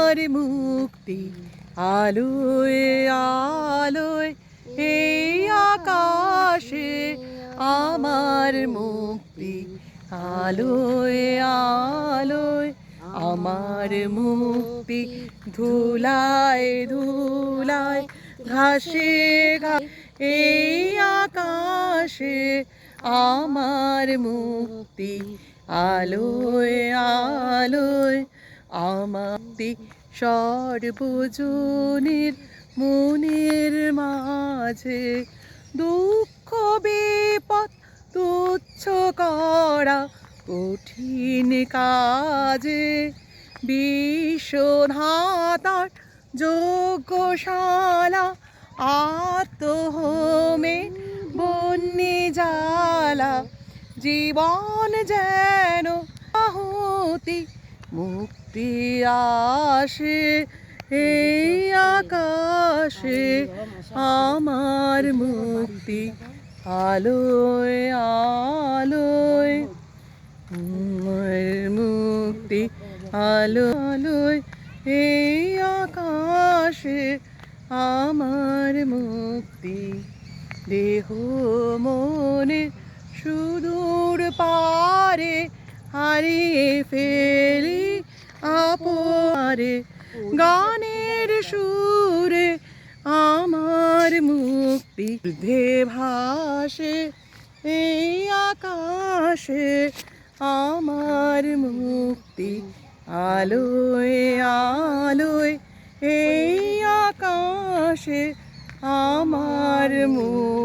আমার মুক্তি আলোয় আলোয় এই আকাশে আমার মুক্তি আলোয় আলোয় আমার মুক্তি ধুলায় ধুলায় ঘাসে এই আকাশে আমার মুক্তি আলোয় আলোয় আমাকে সর্বজনের মনের মাঝে দুঃখ বিপদ তুচ্ছ করা কঠিন কাজে বিশ্বধাতার যজ্ঞশালা আত্মহোমে বন্যে জ্বালা জীবন যেন আহুতি মুক্তি আসে এই আকাশে আমার মুক্তি আলোয় আলোয় আমার মুক্তি আলো আলোয় এই আকাশে আমার মুক্তি দেহ মনে সুদূর পারে হারিয়ে ফেলি আপরে গানের সুরে আমার মুক্তি ঊর্ধ্বে ভাসে এই আকাশে আমার মুক্তি আলোয় আলোয় এই আকাশে আমার মুক্তি।